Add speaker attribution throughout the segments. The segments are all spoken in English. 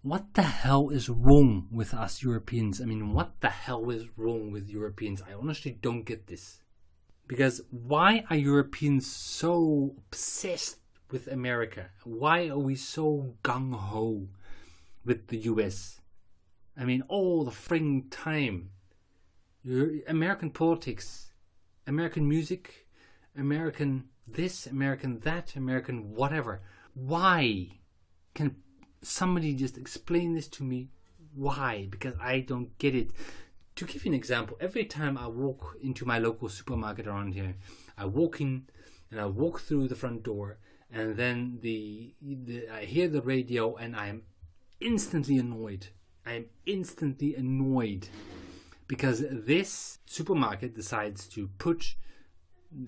Speaker 1: What the hell is wrong with us Europeans? I mean, what the hell is wrong with Europeans? I honestly don't get this. Because why are Europeans so obsessed with America? Why are we so gung-ho with the US? I mean, all the frigging time. American politics, American music, American this, American that, American whatever. Why? Can somebody just explain this to me? Why? Because I don't get it. To give you an example, every time I walk into my local supermarket around here, I walk in and I walk through the front door, and then I hear the radio and I am instantly annoyed. I am instantly annoyed because this supermarket decides to put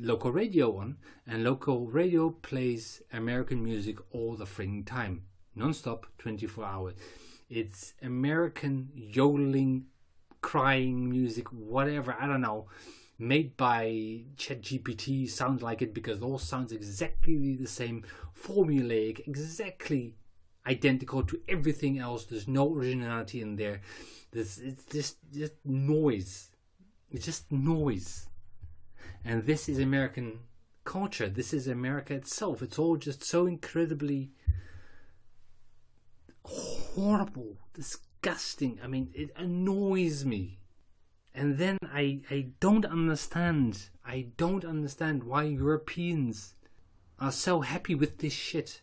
Speaker 1: local radio on, and local radio plays American music all the frigging time, non-stop, 24 hours. It's American yodling-crying music, whatever, I don't know, made by chatgpt, sounds like it, because it all sounds exactly the same, formulaic, exactly identical to everything else. There's no originality in there. It's just noise. It's just noise. And this is American culture. This is America itself. It's all just so incredibly horrible, disgusting. I mean, it annoys me. And then I don't understand. I don't understand why Europeans are so happy with this shit.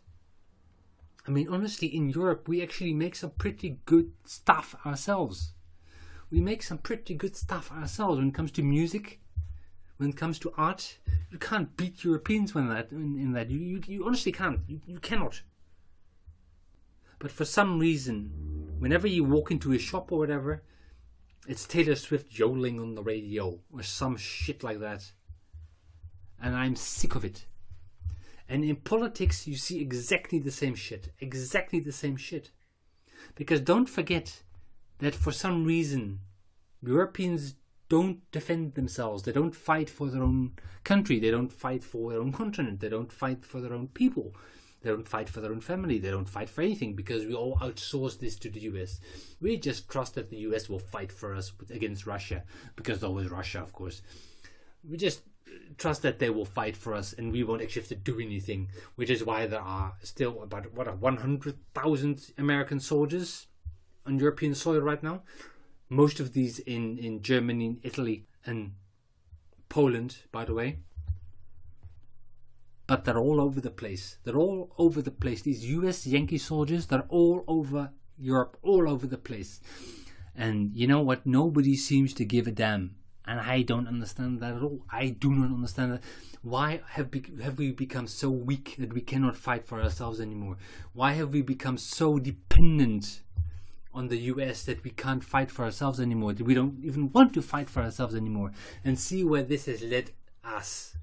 Speaker 1: I mean, honestly, in Europe, we actually make some pretty good stuff ourselves. We make some pretty good stuff ourselves when it comes to music. When it comes to art, you can't beat Europeans in that. You honestly can't. You cannot. But for some reason, whenever you walk into a shop or whatever, it's Taylor Swift yodeling on the radio or some shit like that. And I'm sick of it. And in politics, you see exactly the same shit. Exactly the same shit. Because don't forget that for some reason, Europeans don't defend themselves. They don't fight for their own country. They don't fight for their own continent. They don't fight for their own people. They don't fight for their own family. They don't fight for anything because we all outsource this to the US. We just trust that the US will fight for us against Russia, because there's always Russia, of course. We just trust that they will fight for us and we won't actually have to do anything, which is why there are still about 100,000 American soldiers on European soil right now. Most of these in Germany, Italy and Poland, by the way. But they're all over the place. They're all over the place. These US Yankee soldiers, they're all over Europe, all over the place. And you know what? Nobody seems to give a damn. And I don't understand that at all. I do not understand that. Why have we become so weak that we cannot fight for ourselves anymore? Why have we become so dependent on the US that we can't fight for ourselves anymore? That we don't even want to fight for ourselves anymore? And see where this has led us.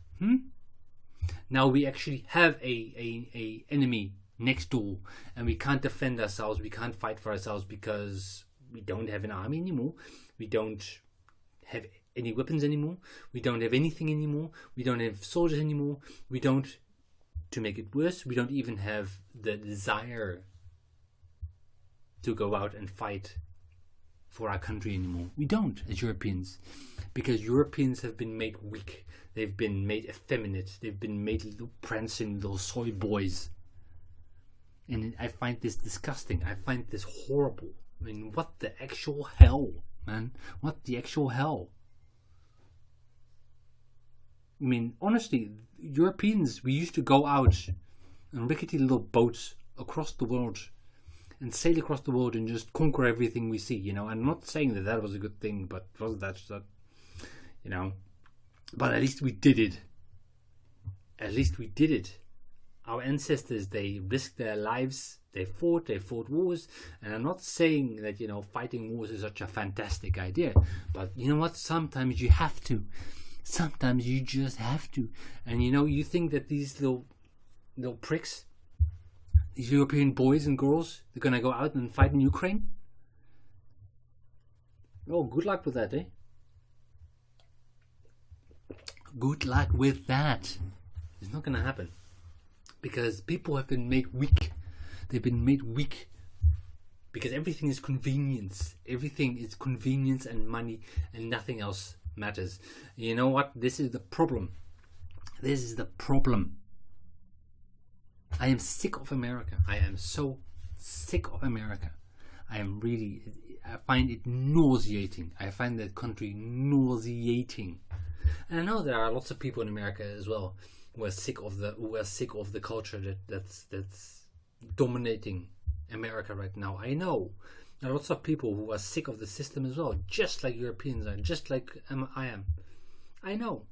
Speaker 1: Now we actually have a enemy next door, and we can't defend ourselves. We can't fight for ourselves because we don't have an army anymore. We don't have any weapons anymore. We don't have anything anymore. We don't have soldiers anymore. We don't, to make it worse, we don't even have the desire to go out and fight for our country anymore. We don't, as Europeans, because Europeans have been made weak. They've been made effeminate. They've been made little prancing little soy boys. And I find this disgusting. I find this horrible. I mean, what the actual hell, man? What the actual hell? I mean, honestly, Europeans, we used to go out on rickety little boats across the world and sail across the world and just conquer everything we see, you know. I'm not saying that that was a good thing, but wasn't that, you know. But at least we did it. At least we did it. Our ancestors, they risked their lives. They fought wars. And I'm not saying that, you know, fighting wars is such a fantastic idea. But you know what? Sometimes you have to. Sometimes you just have to. And you know, you think that these little pricks, these European boys and girls, they're going to go out and fight in Ukraine? Oh, good luck with that, eh? Good luck with that. It's not going to happen. Because people have been made weak. They've been made weak because everything is convenience. Everything is convenience and money, and nothing else matters. You know what? This is the problem. This is the problem. I am sick of America. I am so sick of America. I find it nauseating. I find that country nauseating. And I know there are lots of people in America as well who are sick of the culture that's dominating America right now. I know there are lots of people who are sick of the system as well, just like Europeans are, just like I am. I know.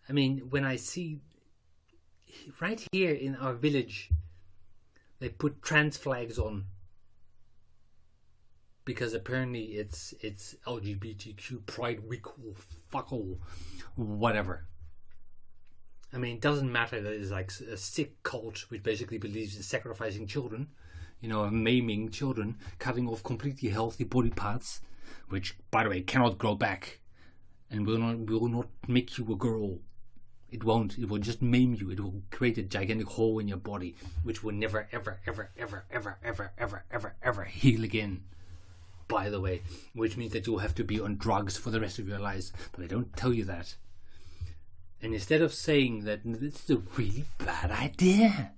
Speaker 1: I mean, when I see right here in our village, they put trans flags on because apparently it's LGBTQ Pride Week or fuck all, whatever. I mean, it doesn't matter that it's like a sick cult which basically believes in sacrificing children, maiming children, cutting off completely healthy body parts, which, by the way, cannot grow back and will not make you a girl. It won't. It will just maim you. It will create a gigantic hole in your body, which will never, ever, ever, ever, ever, ever, ever, ever, ever heal again. By the way, which means that you'll have to be on drugs for the rest of your lives. But they don't tell you that. And instead of saying that this is a really bad idea,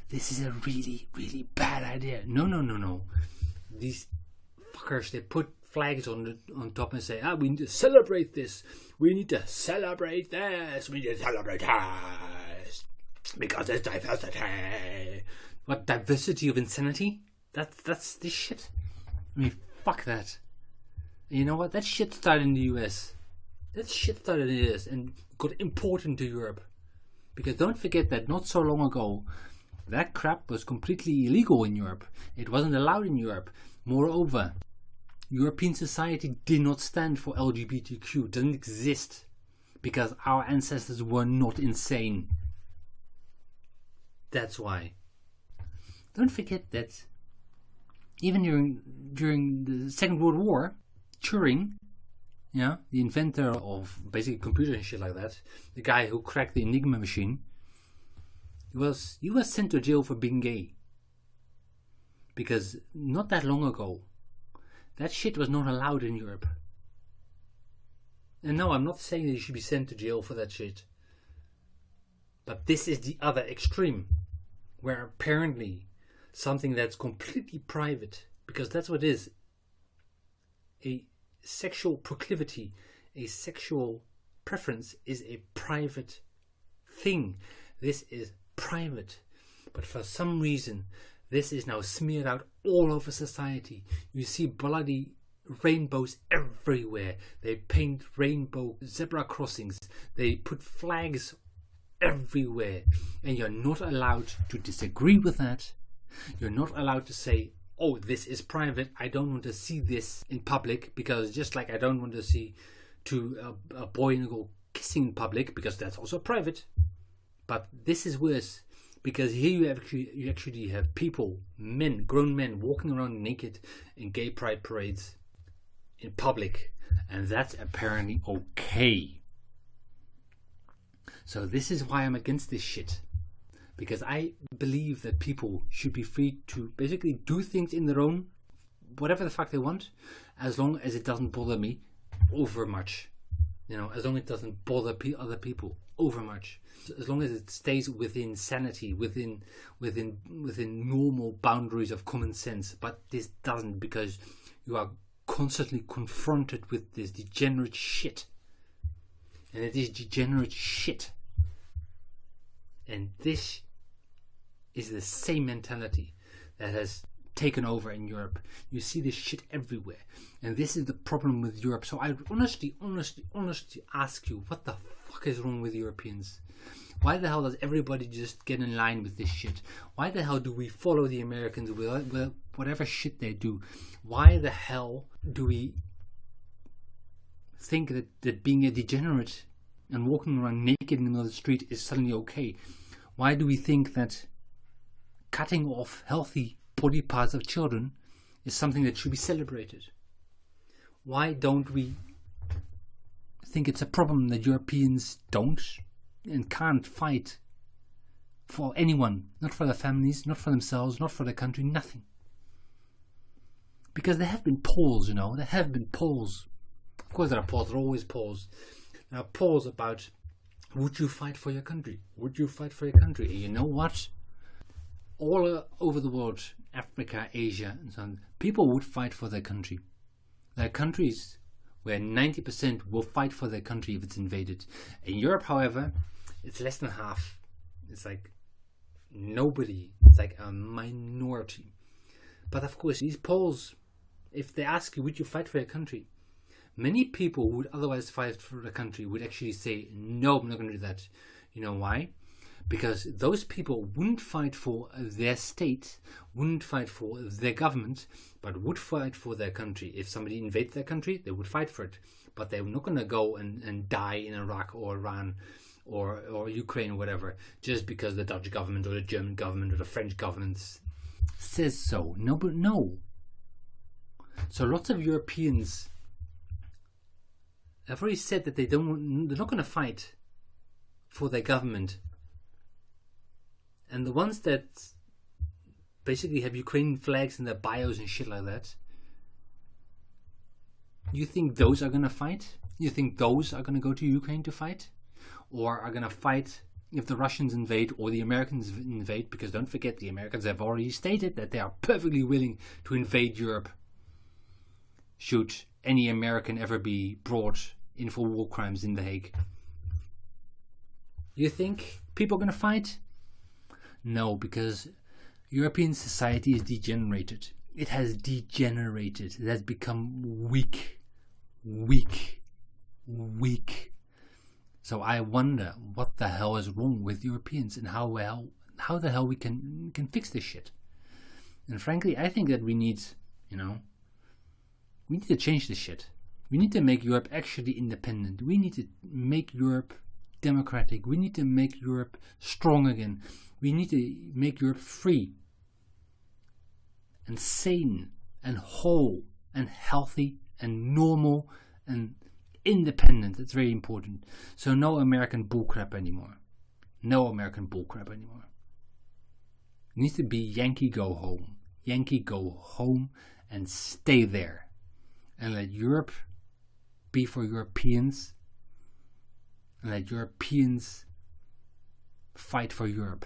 Speaker 1: this is a really, really bad idea. No. These fuckers, they put flags on top and say, we need to celebrate this. We need to celebrate this. We need to celebrate this. Because there's diversity. What, diversity of insanity? That's this shit. I mean, fuck that. And you know what? That shit started in the US. And got imported to Europe. Because don't forget that not so long ago, that crap was completely illegal in Europe. It wasn't allowed in Europe. Moreover, European society did not stand for LGBTQ. It doesn't exist. Because our ancestors were not insane. That's why. Don't forget that even during the Second World War, Turing, the inventor of basically computers and shit like that, the guy who cracked the Enigma machine, he was sent to jail for being gay. Because not that long ago, that shit was not allowed in Europe. And no, I'm not saying that you should be sent to jail for that shit. But this is the other extreme, where apparently something that's completely private, because that's what it is, a sexual proclivity, a sexual preference is a private thing. This is private. But for some reason, this is now smeared out all over society. You see bloody rainbows everywhere. They paint rainbow zebra crossings. They put flags everywhere. And you're not allowed to disagree with that. You're not allowed to say, oh, this is private. I don't want to see this in public, because just like I don't want to see a boy and a girl kissing in public, because that's also private. But this is worse, because here you actually have people, grown men, walking around naked in gay pride parades in public, and that's apparently okay. So this is why I'm against this shit. Because I believe that people should be free to basically do things in their own, whatever the fuck they want, as long as it doesn't bother me over much. As long as it doesn't bother other people over much. As long as it stays within sanity, within normal boundaries of common sense. But this doesn't, because you are constantly confronted with this degenerate shit. And it is degenerate shit. And this is the same mentality that has taken over in Europe. You see this shit everywhere. And this is the problem with Europe. So I honestly ask you, what the fuck is wrong with Europeans? Why the hell does everybody just get in line with this shit? Why the hell do we follow the Americans with whatever shit they do? Why the hell do we think that being a degenerate and walking around naked in the middle of the street is suddenly okay? Why do we think that cutting off healthy body parts of children is something that should be celebrated? Why don't we think it's a problem that Europeans don't and can't fight for anyone, not for their families, not for themselves, not for their country, nothing. Because there have been polls, there have been polls. Of course there are polls, there are always polls. There are polls about, would you fight for your country? Would you fight for your country? And you know what? All over the world, Africa, Asia, and so on, people would fight for their country. There are countries where 90% will fight for their country if it's invaded. In Europe, however, it's less than half. It's like nobody. It's like a minority. But of course, these polls, if they ask you, would you fight for your country? Many people who would otherwise fight for the country would actually say, no, I'm not going to do that. You know why? Because those people wouldn't fight for their state, wouldn't fight for their government, but would fight for their country. If somebody invades their country, they would fight for it. But they're not going to go and die in Iraq or Iran or Ukraine or whatever, just because the Dutch government or the German government or the French government says so. No, but no. So lots of Europeans have already said that they're not going to fight for their government. And the ones that basically have Ukrainian flags in their bios and shit like that, you think those are going to fight? You think those are going to go to Ukraine to fight? Or are going to fight if the Russians invade or the Americans invade? Because don't forget, the Americans have already stated that they are perfectly willing to invade Europe should any American ever be brought in for war crimes in The Hague. You think people are going to fight? No, because European society is degenerated. It has degenerated. It has become weak. So I wonder what the hell is wrong with Europeans and how the hell we can fix this shit. And frankly, I think that we need to change this shit. We need to make Europe actually independent. We need to make Europe democratic. We need to make Europe strong again. We need to make Europe free and sane and whole and healthy and normal and independent. It's very important. So no American bullcrap anymore. No American bullcrap anymore. It needs to be Yankee go home. Yankee go home and stay there. And let Europe be for Europeans. And let Europeans fight for Europe.